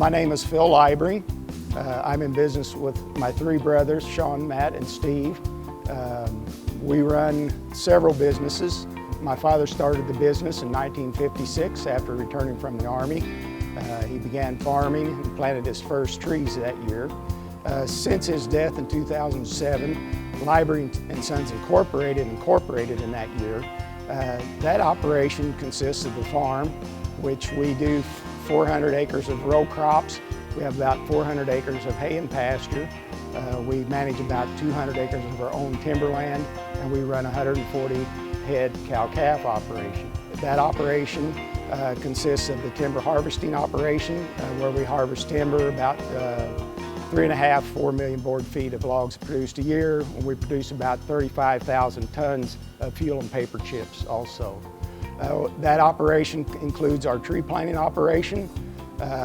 My name is Phil Leibering. I'm in business with my three brothers, Sean, Matt, and Steve. We run several businesses. My father started the business in 1956 after returning from the Army. He began farming and planted his first trees that year. Since his death in 2007, Leibering and Sons incorporated in that year. That operation consists of the farm, which we do 400 acres of row crops. We have about 400 acres of hay and pasture. We manage about 200 acres of our own timberland, and we run 140 head cow-calf operation. That operation consists of the timber harvesting operation, where we harvest timber, about 4 million board feet of logs produced a year, and we produce about 35,000 tons of fuel and paper chips also. That operation includes our tree planting operation.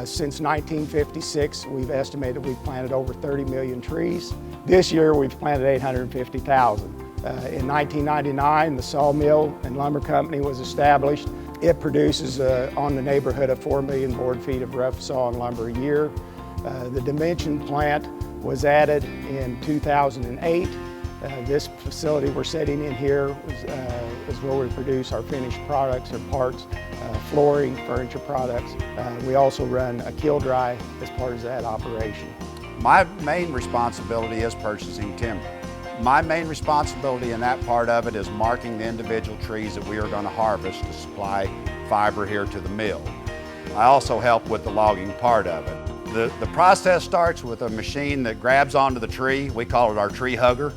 Since 1956, we've estimated we've planted over 30 million trees. This year, we've planted 850,000. In 1999, the sawmill and lumber company was established. It produces on the neighborhood of 4 million board feet of rough saw and lumber a year. The Dimension plant was added in 2008. This facility we're sitting in here is where we produce our finished products or parts, flooring, furniture products. We also run a kiln dry as part of that operation. My main responsibility is purchasing timber. My main responsibility in that part of it is marking the individual trees that we are going to harvest to supply fiber here to the mill. I also help with the logging part of it. The process starts with a machine that grabs onto the tree. We call it our tree hugger.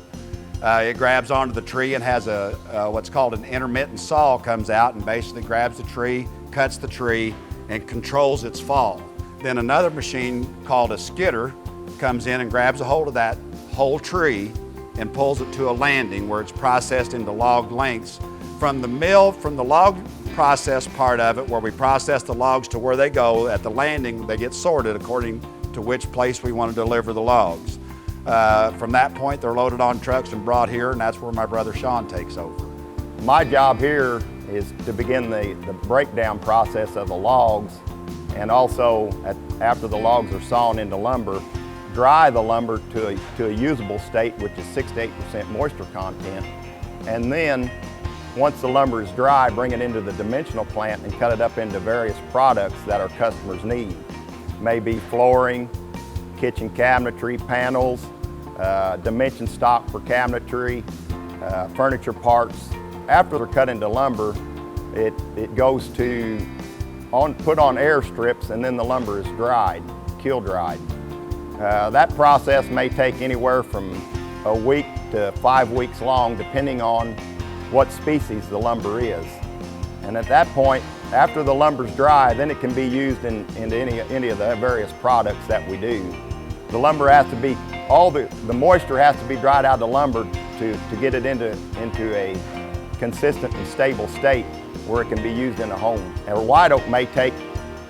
It grabs onto the tree and has what's called an intermittent saw comes out and basically grabs the tree, cuts the tree, and controls its fall. Then another machine called a skidder comes in and grabs a hold of that whole tree and pulls it to a landing where it's processed into log lengths. From the mill, from the log process part of it, where we process the logs to where they go, at the landing they get sorted according to which place we want to deliver the logs. From that point, they're loaded on trucks and brought here, and that's where my brother Sean takes over. My job here is to begin the breakdown process of the logs, and also after the logs are sawn into lumber, dry the lumber to a usable state, which is 6 to 8% moisture content, and then once the lumber is dry, bring it into the dimensional plant and cut it up into various products that our customers need. Maybe flooring, kitchen cabinetry, panels, dimension stock for cabinetry, furniture parts. After they're cut into lumber, it goes to put on air strips, and then the lumber is dried, kiln dried. That process may take anywhere from a week to 5 weeks long, depending on what species the lumber is. And at that point, after the lumber's dry, then it can be used into any of the various products that we do. The lumber has to be, the moisture has to be dried out of the lumber to get it into a consistent and stable state where it can be used in a home. And white oak may take,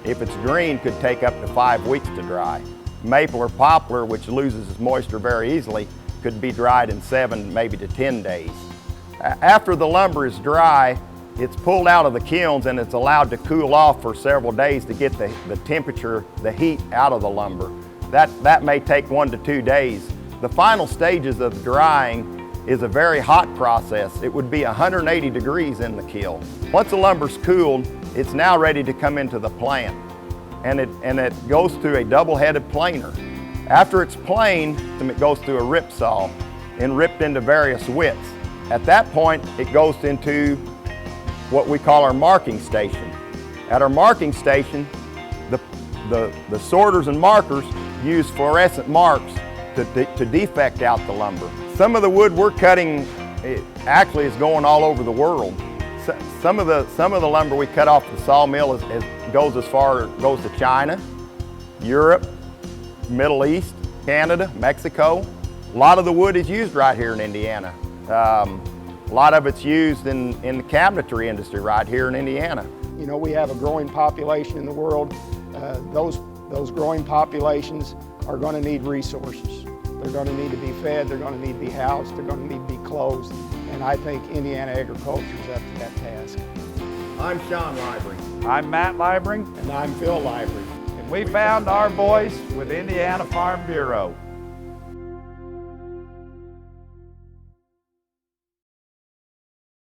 if it's green, could take up to 5 weeks to dry. Maple or poplar, which loses its moisture very easily, could be dried in 7, maybe to 10 days. After the lumber is dry, it's pulled out of the kilns and it's allowed to cool off for several days to get the temperature, the heat out of the lumber. That may take 1 to 2 days. The final stages of drying is a very hot process. It would be 180 degrees in the kiln. Once the lumber's cooled, it's now ready to come into the plant, and it goes through a double-headed planer. After it's planed, it goes through a rip saw and ripped into various widths. At that point, it goes into what we call our marking station. At our marking station, the sorters and markers use fluorescent marks to defect out the lumber. Some of the wood we're cutting actually is going all over the world. Some of the lumber we cut off the sawmill goes to China, Europe, Middle East, Canada, Mexico. A lot of the wood is used right here in Indiana. A lot of it's used in the cabinetry industry right here in Indiana. You know, we have a growing population in the world. Those growing populations are going to need resources. They're going to need to be fed, they're going to need to be housed, they're going to need to be clothed. And I think Indiana agriculture is up to that task. I'm Sean Leibering. I'm Matt Leibering. And I'm Phil Leibering. And We found our voice with Indiana Farm Bureau.